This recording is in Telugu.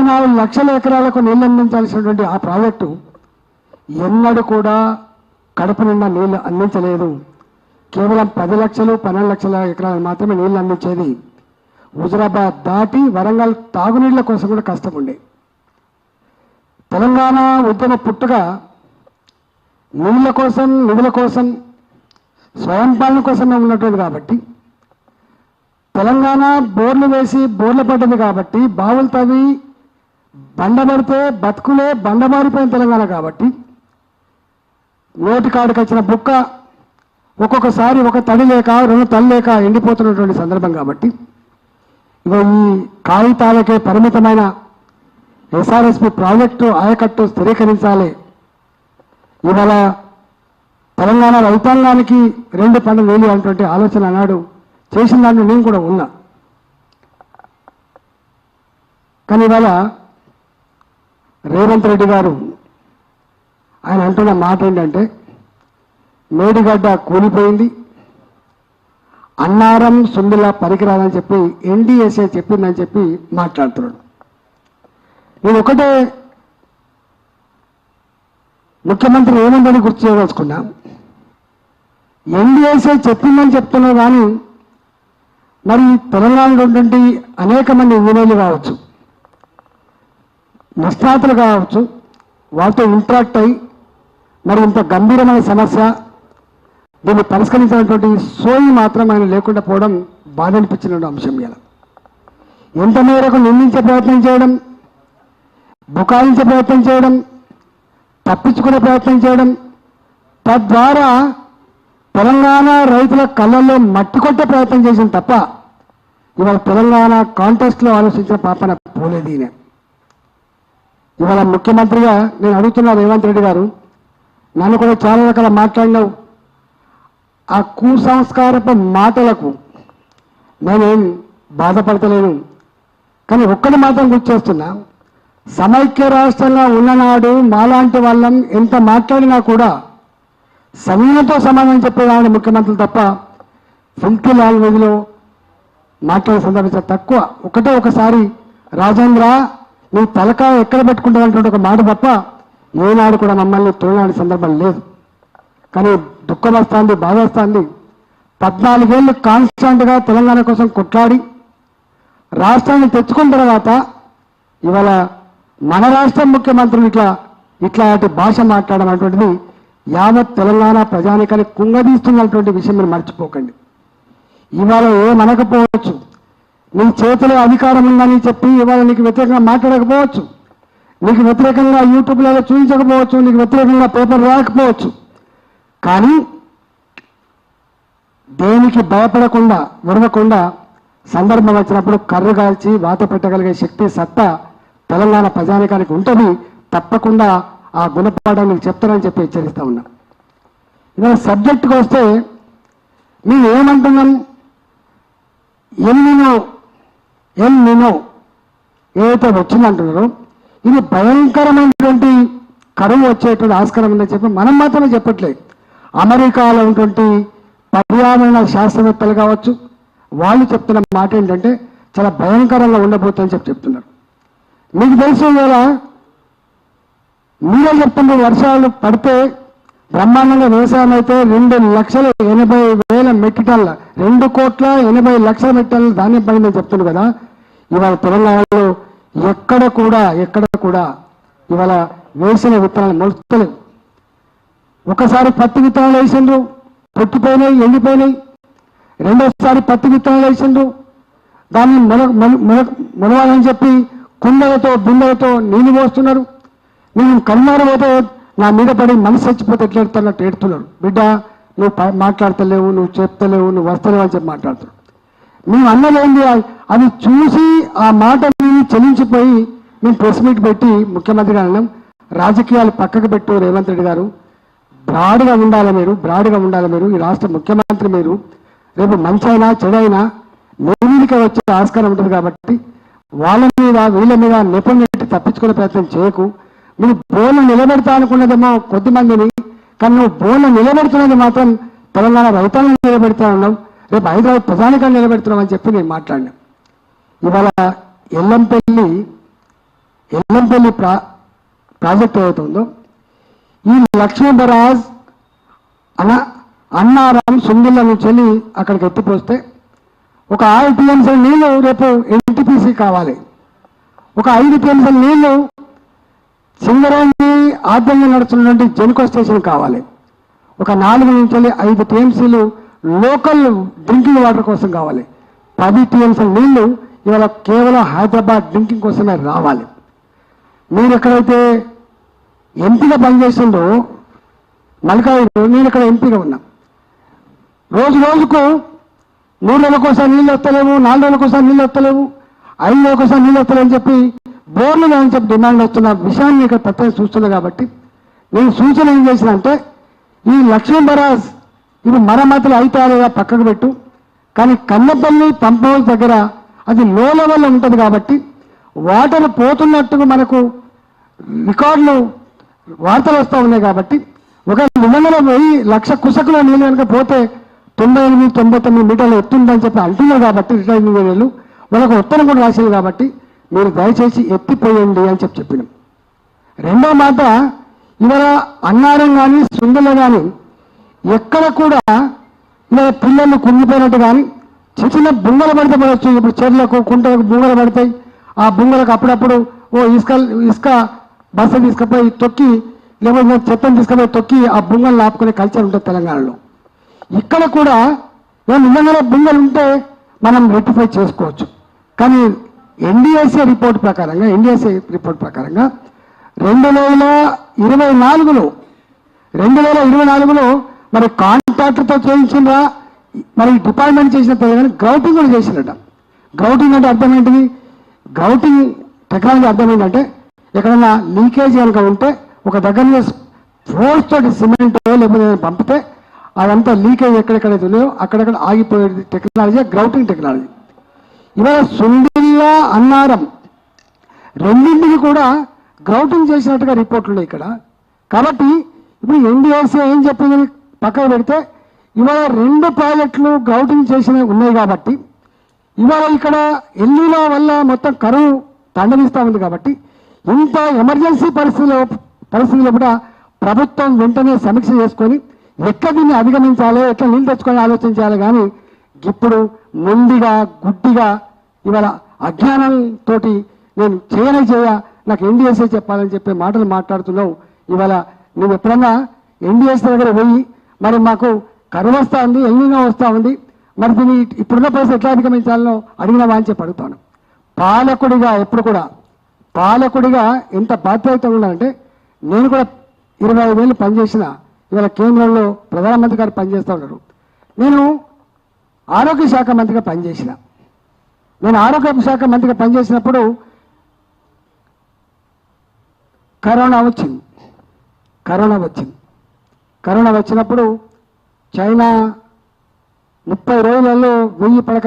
24 లక్షల ఎకరాలకు నీళ్లు అందించాల్సినటువంటి ఆ ప్రాజెక్టు ఎన్నడూ కూడా కడుపు నిండా నీళ్లు అందించలేదు. కేవలం 10 లక్షలు 12 లక్షల ఎకరాలు మాత్రమే నీళ్లు అందించేది. హుజరాబాద్ దాటి వరంగల్ తాగునీళ్ల కోసం కూడా కష్టం ఉండే. తెలంగాణ ఉద్యమ పుట్టుక నీళ్ల కోసం, నిధుల కోసం, స్వయం పాలన కోసమే ఉన్నటువంటి కాబట్టి, తెలంగాణ బోర్లు వేసి బోర్లు పడ్డది కాబట్టి, బావులు తవ్వి బండబడితే బతుకులే బండబారిపోయిన తెలంగాణ కాబట్టి, నోటి కాడికి వచ్చిన బుక్క ఒక్కొక్కసారి ఒక తడి లేక 2 తడి లేక ఎండిపోతున్నటువంటి సందర్భం కాబట్టి, ఈ కాగితాలకే పరిమితమైన ఎస్ఆర్ఎస్పి ప్రాజెక్టు ఆయకట్టు స్థిరీకరించాలి. ఇవాళ తెలంగాణ రైతాంగానికి 2 పంటలు వేలు అనేటువంటి ఆలోచన అన్నాడు చేసిన దాంట్లో నేను కూడా ఉన్నా. కానీ ఇవాళ రేవంత్ రెడ్డి గారు ఆయన అంటున్న మాట ఏంటంటే, మేడిగడ్డ కూలిపోయింది, అన్నారం సుందిలా పనికిరాదని చెప్పి ఎన్డీఎస్ఏ చెప్పిందని చెప్పి మాట్లాడుతున్నాడు. నేను ఒకటే ముఖ్యమంత్రి ఏముందని గుర్తు చేయదలుచుకున్నా, ఎన్డీఎస్ఏ చెప్పిందని చెప్తున్నారు కానీ మరి తెలంగాణలో ఉన్నటువంటి అనేక మంది ఇంజనీర్లు కావచ్చు, నిష్ణాతులు కావచ్చు, వాళ్ళతో ఇంటరాక్ట్ అయ్యి మరి ఇంత గంభీరమైన సమస్య దీన్ని పరిష్కరించినటువంటి సోయి మాత్రం ఆయన లేకుండా పోవడం బాధ అనిపించిన అంశం. ఇలా ఎంత మేరకు నిందించే ప్రయత్నం చేయడం, బుకాయించే ప్రయత్నం చేయడం, తప్పించుకునే ప్రయత్నం చేయడం, తద్వారా తెలంగాణ రైతుల కళ్ళల్లో మట్టి కొట్టే ప్రయత్నం చేసిన తప్ప ఇవాళ తెలంగాణ కాంటెస్ట్లో ఆలోచించిన పాపన పోలేదు. ఈయన ఇవాళ ముఖ్యమంత్రిగా నేను అడుగుతున్నా, రేవంత్ రెడ్డి గారు నన్ను కూడా చాలా రకాల మాట్లాడినావు. ఆ కుసంస్కారపు మాటలకు నేనేం బాధపడతలేను. కానీ ఒక్కటి మాత్రం గుర్తు చేస్తున్నా, సమైక్య రాష్ట్రంగా ఉన్ననాడు మాలాంటి వాళ్ళం ఎంత మాట్లాడినా కూడా సమయంతో సమాధానం చెప్పేదాన్ని ముఖ్యమంత్రులు తప్ప ఫిల్టీ లాంగ్వేజ్లో మాట్లాడే సందర్భం తక్కువ. ఒకసారి రాజేంద్ర నీ తలకాయ ఎక్కడ పెట్టుకుంటానంటే ఒక మాట తప్ప ఏనాడు కూడా మమ్మల్ని తోలాడే సందర్భం లేదు. కానీ దుఃఖం వస్తుంది, బాధ వస్తుంది. 14 ఏళ్ళు కాన్స్టాంట్గా తెలంగాణ కోసం కొట్లాడి రాష్ట్రాన్ని తెచ్చుకున్న తర్వాత ఇవాళ మన రాష్ట్ర ముఖ్యమంత్రులు ఇట్లాంటి భాష మాట్లాడడం అటువంటిది యావత్ తెలంగాణ ప్రజానికాన్ని కుంగదీస్తున్నటువంటి విషయం మీరు మర్చిపోకండి. ఇవాళ ఏమనకపోవచ్చు, నీ చేతిలో అధికారం ఉందని చెప్పి ఇవాళ నీకు వ్యతిరేకంగా మాట్లాడకపోవచ్చు, నీకు వ్యతిరేకంగా యూట్యూబ్లలో చూపించకపోవచ్చు, నీకు వ్యతిరేకంగా పేపర్ రాకపోవచ్చు. కానీ దేనికి భయపడకుండా విడవకుండా సందర్భం వచ్చినప్పుడు కర్రు కాల్చి వాత పెట్టగలిగే శక్తి సత్తా తెలంగాణ ప్రజానికానికి ఉంటుంది. తప్పకుండా ఆ గుణపాఠం నీకు చెప్తానని చెప్పి హెచ్చరిస్తా ఉన్నా. ఇవాళ సబ్జెక్టుకు వస్తే మేము ఏమంటున్నాం, ఎల్నినో ఏదైతే వచ్చిందంటున్నారో ఇది భయంకరమైనటువంటి కరువు వచ్చేటువంటి ఆస్కారం ఉందని చెప్పి మనం మాత్రమే చెప్పట్లేదు. అమెరికాలో ఉన్నటువంటి పర్యావరణ శాస్త్రవేత్తలు కావచ్చు, వాళ్ళు చెప్తున్న మాట ఏంటంటే చాలా భయంకరంగా ఉండబోతుందని చెప్తున్నారు. మీకు తెలుసు కదా, మీరే చెప్తున్నారు వర్షాలు పడితే బ్రహ్మాండంగా వ్యవసాయం అయితే 2,80,000 మెట్రిక్ టన్నుల 2,80,00,000 మెట్రిక్ టన్నుల ధాన్యం పడిందని చెప్తున్నారు కదా. ఇవాళ తెలంగాణలో ఎక్కడ కూడా ఇవాళ వేసిన విత్తనాలు మొలుస్తలేవు. ఒకసారి పత్తి విత్తనాలు వేసిండ్రు, పొట్టిపోయినాయి, ఎండిపోయినాయి. రెండోసారి పత్తి విత్తనాలు వేసిండ్రు, దాన్ని మొలవాలని చెప్పి కుండలతో బిందెలతో నీళ్లు పోస్తున్నారు. నేను కన్నారు పోతే నా మీద పడి మనసు చచ్చిపోతే ఎట్లా ఎడుతున్నట్టు ఏడుతున్నారు. బిడ్డ నువ్వు మాట్లాడతలేవు, నువ్వు చెప్తలేవు, నువ్వు వస్తలేవు అని చెప్పి మాట్లాడుతున్నావు. మేము అన్నదేంటి, అది చూసి ఆ మాట చెల్లించిపోయి మేము ప్రెస్ మీట్ పెట్టి ముఖ్యమంత్రి గారు అన్నాం, రాజకీయాలు పక్కకు పెట్టు రేవంత్ రెడ్డి గారు, బ్రాడ్గా ఉండాలి మీరు, ఈ రాష్ట్ర ముఖ్యమంత్రి మీరు. రేపు మంచి అయినా చెడైనా నేరుగా వచ్చే ఆస్కారం ఉంటుంది కాబట్టి వాళ్ళ మీద వీళ్ళ మీద నెపం పెట్టి తప్పించుకునే ప్రయత్నం చేయకు. నువ్వు బోన్లు నిలబెడతా అనుకున్నదేమో కొద్దిమందిని, కానీ నువ్వు బోన్లు నిలబెడుతున్నది మాత్రం తెలంగాణ రైతాంగం నిలబెడతా ఉన్నావు, రేపు హైదరాబాద్ ప్రధానికంగా నిలబెడుతున్నావు అని చెప్పి నేను మాట్లాడినా. ఇవాళ ఎల్లంపల్లి ఎల్లంపల్లి ప్రాజెక్ట్ ఏదైతుందో ఈ లక్ష్మీ బరాజ్ అన్నారం సుందిల్ల నుంచి వెళ్ళి అక్కడికి ఎత్తిపోస్తే ఒక 6 టీఎంసీల నీళ్లు రేపు ఎన్టీపీసీ కావాలి. ఒక 5 టీఎంసీల నీళ్లు సింగరేణి ఆధ్వర్యంలో నడుస్తున్నటువంటి జెన్కో స్టేషన్ కావాలి. ఒక 4 నుంచి 5 టీఎంసీలు లోకల్ డ్రింకింగ్ వాటర్ కోసం కావాలి. 10 టీఎంసీల నీళ్లు ఇవాళ కేవలం హైదరాబాద్ డ్రింకింగ్ కోసమే రావాలి. మీరు ఎక్కడైతే ఎంపీగా పనిచేస్తుందో మల్కాజ్గిరిలో, నేను ఇక్కడ ఎంపీగా ఉన్నా, రోజుకు 3 రోజులకోసారి నీళ్ళు వస్తలేవు, 4 రోజులకోసారి నీళ్ళు వస్తలేవు, 5 రోజులకోసారి నీళ్ళు వస్తలేవు అని చెప్పి బోర్లు అని చెప్పి డిమాండ్ వస్తున్న విషయాన్ని ఇక్కడ ప్రత్యేక చూస్తున్నా. కాబట్టి నేను సూచన ఏం చేసిన అంటే ఈ లక్ష్మీ బరాజ్ ఇది మరమ్మతులు అయితారుగా పక్కకు పెట్టు, కానీ కన్నపల్లి పంప్ హౌస్ దగ్గర అది లో లెవెల్లో ఉంటుంది కాబట్టి వాటర్ పోతున్నట్టుగా మనకు రికార్డులు వార్తలు వస్తూ ఉన్నాయి. కాబట్టి ఒక నిబంధన 1,00,000 కుసకుల నీళ్ళు కనుక పోతే 98-99 మీటర్లు ఎత్తుందని చెప్పి అంటున్నారు. కాబట్టి రిటైర్డ్ ఇంజనీర్లు వాళ్ళకు ఉత్తరం కూడా రాసింది. కాబట్టి మీరు దయచేసి ఎత్తిపోయండి అని చెప్పినాం. రెండో మాట, ఇవాళ అన్నారం కానీ సుందల కానీ ఎక్కడ కూడా ఇలా పిల్లలు కుంగిపోయినట్టు కానీ చిన్న బుంగలు పడితే పడవచ్చు. ఇప్పుడు చెర్లకు కుంటలకు బుంగలు పడతాయి. ఆ బుంగలకు అప్పుడప్పుడు ఇసుక బస్సు తీసుకుపోయి తొక్కి, లేకపోతే చెత్తను తీసుకుపోయి తొక్కి ఆ బుంగలు ఆపుకునే కల్చర్ ఉంటుంది తెలంగాణలో. ఇక్కడ కూడా నిజంగానే బుంగలు ఉంటే మనం రెక్టిఫై చేసుకోవచ్చు. కానీ ఎన్డీఎస్ఏ రిపోర్ట్ ప్రకారంగా 2024లో మరి కాంట్రాక్టర్తో చేయించిందా, మరి డిపార్ట్మెంట్ చేసిన తెలియదు, గ్రౌటింగ్ కూడా చేసినట్ట. గ్రౌటింగ్ అంటే అర్థం ఏంటిది? గ్రౌటింగ్ టెక్నాలజీ అర్థం ఏంటంటే ఎక్కడన్నా లీకేజ్ కనుక ఉంటే ఒక దగ్గర ఫోర్స్ తోటి సిమెంట్ లేకపోతే పంపితే అదంతా లీకేజ్ ఎక్కడెక్కడైతే ఉన్నాయో అక్కడక్కడ ఆగిపోయేది టెక్నాలజీ గ్రౌటింగ్ టెక్నాలజీ. ఇవాళ సుందిల్లా అన్నారం రెండింటికి కూడా గ్రౌటింగ్ చేసినట్టుగా రిపోర్ట్లు ఉన్నాయి ఇక్కడ. కాబట్టి ఇప్పుడు ఎన్డీఎస్ఏ ఏం చెప్పిందని పక్కన పెడితే ఇవాళ 2 ప్రాజెక్టులు గ్రౌటింగ్ చేసినవి ఉన్నాయి. కాబట్టి ఇవాళ ఇక్కడ ఎల్లీలో వల్ల మొత్తం కరువు తండనిస్తూ ఉంది. కాబట్టి ఇంత ఎమర్జెన్సీ పరిస్థితుల్లో కూడా ప్రభుత్వం వెంటనే సమీక్ష చేసుకొని ఎట్లా దీన్ని అధిగమించాలి, ఎట్లా నీళ్ళు తెచ్చుకొని ఆలోచించాలి. కానీ ఇప్పుడు ముందుగా గుడ్డిగా ఇవాళ అజ్ఞానంతో నేను చేయ నాకు ఎన్డీఎస్ఏ చెప్పాలని చెప్పే మాటలు మాట్లాడుతున్నావు. ఇవాళ నువ్వు ఎప్పుడన్నా ఎన్డీఎస్ఏ దగ్గర పోయి మరి మాకు కరువు వస్తూ ఉంది, ఎల్లీనో వస్తూ ఉంది, మరి దీన్ని ఇప్పుడున్న పరిస్థితి ఎట్లా అధిగమించాలనో అడిగినవా అని చెప్పి అడుగుతాను. పాలకుడిగా ఎప్పుడు కూడా పాలకుడిగా ఎంత బాధ్యత ఉండాలంటే, నేను కూడా 25 ఏళ్ళు పనిచేసిన, ఇవాళ కేంద్రంలో ప్రధానమంత్రి గారు పనిచేస్తూ ఉన్నారు. నేను ఆరోగ్య శాఖ మంత్రిగా పనిచేసిన. నేను ఆరోగ్య శాఖ మంత్రిగా పనిచేసినప్పుడు కరోనా వచ్చినప్పుడు చైనా 30 రోజులలో 1000 పడకల